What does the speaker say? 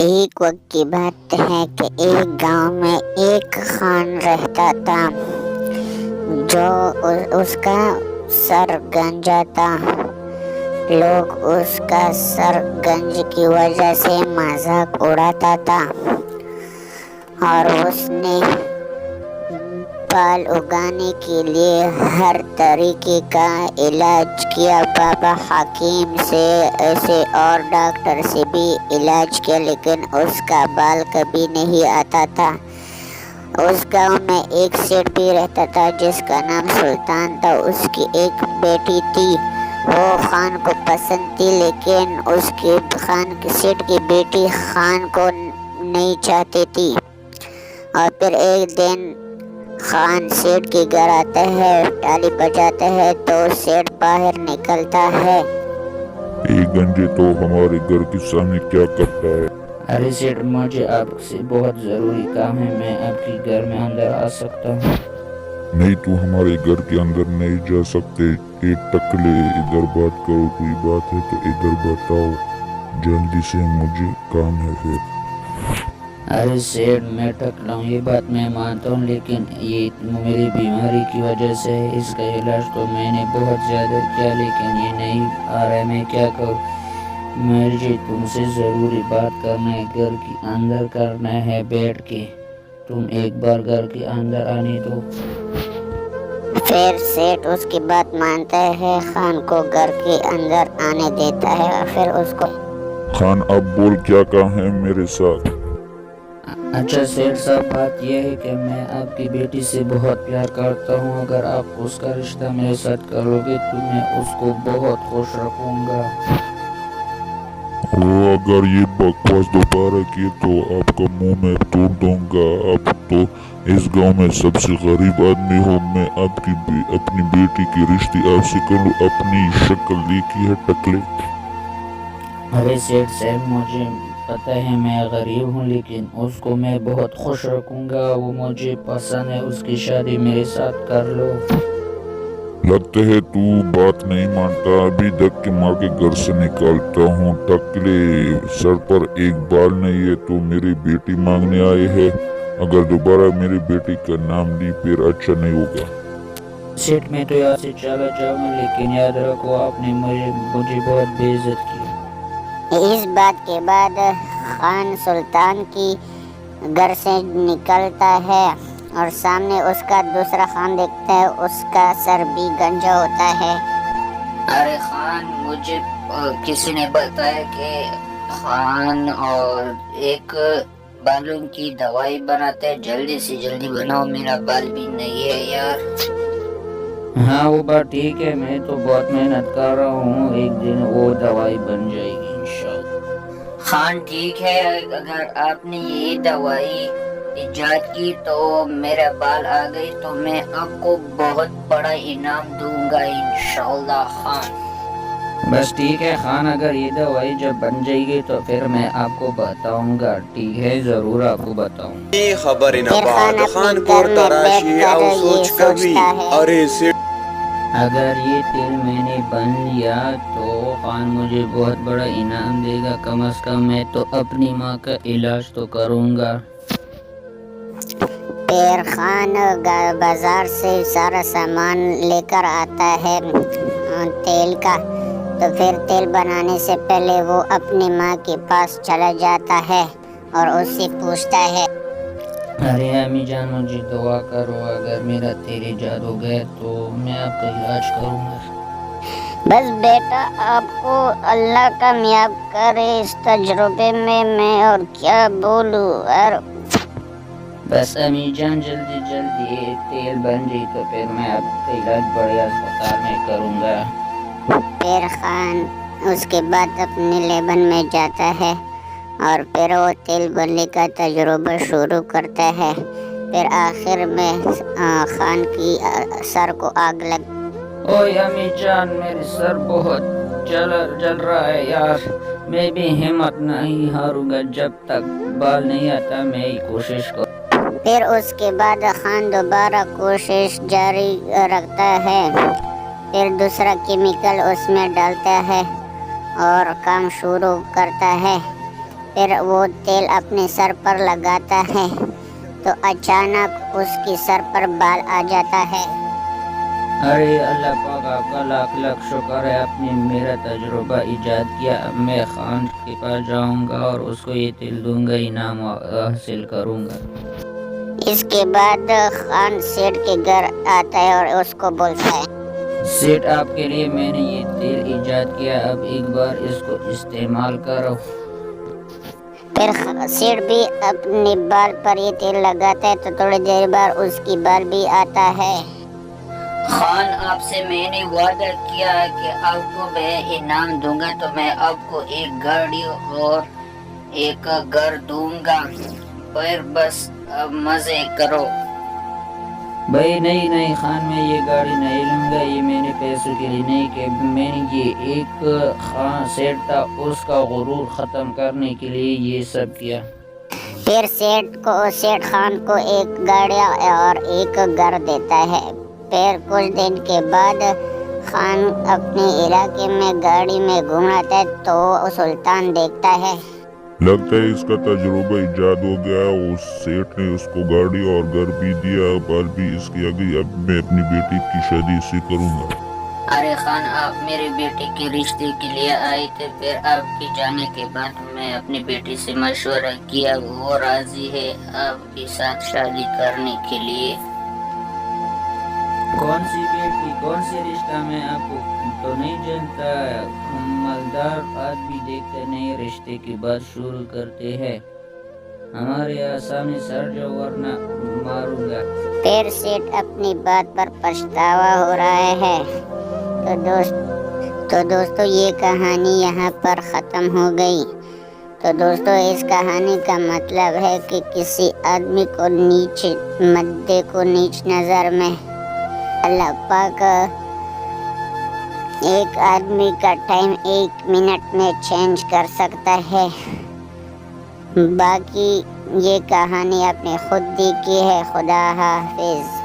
ایک وقت کی بات ہے کہ ایک گاؤں میں ایک خان رہتا تھا جو اس کا سر گنجا تھا۔ لوگ اس کا سر گنج کی وجہ سے مذاق اڑاتا تھا اور اس نے بال اگانے کے لیے ہر طریقے کا علاج کیا۔ بابا حکیم سے اور ڈاکٹر سے بھی علاج کیا، لیکن اس کا بال کبھی نہیں آتا تھا۔ اس گاؤں میں ایک سیٹ بھی رہتا تھا جس کا نام سلطان تھا۔ اس کی ایک بیٹی تھی، وہ خان کو پسند تھی، لیکن اس کی سیٹ کی بیٹی خان کو نہیں چاہتی تھی۔ اور پھر ایک دن خان سیٹ کے گھر آتا ہے، تالی بجاتا ہے تو سیٹ باہر نکلتا ہے۔ یہ گنجے تو ہمارے گھر کے سامنے کیا کرتا ہے؟ ارے سیٹ، مجھے آپ سے بہت ضروری کام ہے، میں آپ کے گھر میں اندر آ سکتا ہوں؟ نہیں، تو ہمارے گھر کے اندر نہیں جا سکتے۔ ایک ٹکلے، ادھر بات کرو، کوئی بات ہے تو ادھر بتاؤ جلدی سے، مجھے کام ہے پھر۔ ارے سیٹ، میں ٹکلا ہوں، یہ بات میں مانتا ہوں، لیکن یہ میری بیماری کی وجہ سے ہے۔ اس کا علاج تو میں نے بہت زیادہ کیا، لیکن یہ نہیں آ رہا ہے، میں کیا کروں؟ مجھے تم سے ضروری بات کرنا ہے، گھر کے اندر کرنا ہے بیٹھ کے، تم ایک بار گھر کے اندر آنے دو۔ پھر سیٹ اس کی بات مانتا ہے، خان کو گھر کے اندر آنے دیتا ہے اور پھر اس کو خان، اب بول کیا کام ہے میرے ساتھ؟ اچھا سیٹ صاحب، بات یہ ہے کہ میں آپ کی بیٹی سے بہت پیار کرتا ہوں، اگر آپ اس کا رشتہ میرے ساتھ کرو گے تو میں اس کو بہت خوش رکھوں گا۔ وہ اگر یہ بکواس دوبارہ کی تو آپ کا منہ میں توڑ دوں گا۔ آپ تو اس گاؤں میں سب سے غریب آدمی ہو، میں اپنی بیٹی کی رشتے آپ سے کروں؟ اپنی شکل دیکھی ہے ٹکلے؟ ارے سیٹ صاحب، مجھے پتہ ہے میں غریب ہوں، لیکن اس کو میں بہت خوش رکھوں گا، وہ مجھے پسند ہے، اس کی شادی میرے ساتھ کر لو۔ لگتا ہے تو بات نہیں مانتا، ابھی دھکے مار کے گھر سے نکالتا ہوں۔ ٹکلے، سر پر ایک بال نہیں ہے تو میری بیٹی مانگنے آئے ہے، اگر دوبارہ میری بیٹی کا نام لی پھر اچھا نہیں ہوگا۔ سیٹ، میں تو یہاں سے چلا جاؤں گا، لیکن یاد رکھو آپ نے مجھے بہت بے عزت کی۔ اس بات کے بعد خان سلطان کی گھر سے نکلتا ہے اور سامنے اس کا دوسرا خان دیکھتا ہے، اس کا سر بھی گنجا ہوتا ہے۔ ارے خان، مجھے کسی نے بتایا کہ خان اور ایک بالوں کی دوائی بناتے ہیں، جلدی سے جلدی بناؤ، میرا بال بھی نہیں ہے یار۔ ہاں وہ بات ٹھیک ہے، میں تو بہت محنت کر رہا ہوں، ایک دن وہ دوائی بن جائے گی انشاءاللہ۔ خان ٹھیک ہے، اگر آپ نے یہ دوائی ایجاد کی تو میرا بال آ گئی تو میں آپ کو بہت بڑا انعام دوں گا انشاءاللہ خان۔ بس ٹھیک ہے خان، اگر یہ دوائی جب بن جائے گی تو پھر میں آپ کو بتاؤں گا، ٹھیک ہے، ضرور آپ کو بتاؤں گا۔ پھر خان اپنے گھر میں بیٹھ کر یہ سوچتا ہے، اگر یہ تیل میں نے بن لیا تو خان مجھے بہت بڑا انعام دے گا، کم از کم میں تو اپنی ماں کا علاج تو کروں گا۔ پھر خان بازار سے سارا سامان لے کر آتا ہے تیل کا، تو پھر تیل بنانے سے پہلے وہ اپنی ماں کے پاس چلا جاتا ہے اور اس سے پوچھتا ہے، ارے امی جان، مجھے دعا کرو، اگر میرا تیل ایجاد ہو گیا تو میں آپ کا علاج کروں گا۔ بس بیٹا، آپ کو اللہ کامیاب کرے اس تجربے میں اور کیا بولوں۔ بس امی جان، جلدی تیل بن جائے تو پھر میں آپ کا علاج بڑے اسپتال میں کروں گا۔ پھر خان اس کے بعد اپنے لیبن میں جاتا ہے اور پھر وہ تیل بننے کا تجربہ شروع کرتا ہے۔ پھر آخر میں خان کی سر کو آگ لگ اوے امی جان، میرے سر بہت جل رہا ہے یار، میں بھی ہمت نہیں ہاروں گا، جب تک بال نہیں آتا میں کوشش کروں۔ پھر اس کے بعد خان دوبارہ کوشش جاری رکھتا ہے، پھر دوسرا کیمیکل اس میں ڈالتا ہے اور کام شروع کرتا ہے۔ پھر وہ تیل اپنے سر پر لگاتا ہے تو اچانک اس کی سر پر بال آ جاتا ہے۔ ارے اللہ پاک آپ کا لاکھ لاکھ شکر ہے، آپ نے میرا تجربہ ایجاد کیا۔ اب میں خان کے پاس جاؤں گا اور اس کو یہ تیل دوں گا، انعام حاصل کروں گا۔ اس کے بعد خان سیٹھ کے گھر آتا ہے اور اس کو بولتا ہے، سیٹھ آپ کے لیے میں نے یہ تیل ایجاد کیا، اب ایک بار اس کو استعمال کرو۔ پھر سیٹھ بھی اپنے بال پر یہ تیل لگاتا ہے تو تھوڑی دیر بعد اس کی بال بھی آتا ہے۔ خان آپ سے میں نے وعدہ کیا کہ آپ کو میں انعام دوں گا، تو میں آپ کو ایک گاڑی اور ایک گھر دوں گا، پر بس اب مزے کرو۔ بھائی نہیں خان، میں یہ گاڑی نہیں لوں گا، یہ میں نے پیسوں کے لیے نہیں کہ میں نے یہ ایک خان سیٹھ تھا اس کا غرور ختم کرنے کے لیے یہ سب کیا۔ پھر سیٹھ خان کو ایک گاڑی اور ایک گھر دیتا ہے۔ پھر کچھ دن کے بعد خان اپنے علاقے میں گاڑی میں گھوم رہا تھا تو سلطان دیکھتا ہے۔ لگتا ہے اس کا تجربہ ایجاد ہو گیا، اس سیٹھ نے اس کو گاڑی اور گھر بھی دیا، بال بھی اس کی آ گئی، اب میں اپنی بیٹی کی شادی سے کروں گا۔ ارے خان، آپ میرے بیٹے کے رشتے کے لیے آئے تھے، پھر آپ کے جانے کے بعد میں اپنی بیٹی سے مشورہ کیا، وہ راضی ہے آپ کے ساتھ شادی کرنے کے لیے۔ کون سی بیٹی، کون سی رشتہ، میں آپ کو تو نہیں جانتا، مالدار آدمی دیکھتے نہیں رشتے کی بات شروع کرتے ہیں، ہمارے یہاں سامنے سر جو ورنہ ماروں گا۔ پھر سیٹھ اپنی بات پر پچھتاوا ہو رہا ہے۔ تو دوستو یہ کہانی یہاں پر ختم ہو گئی۔ تو دوستو اس کہانی کا مطلب ہے کہ کسی آدمی کو نیچ مت دیکھو، نیچ نظر میں۔ اللہ پاک ایک آدمی کا ٹائم 1 منٹ میں چینج کر سکتا ہے۔ باقی یہ کہانی آپ نے خود دیکھی ہے۔ خدا حافظ۔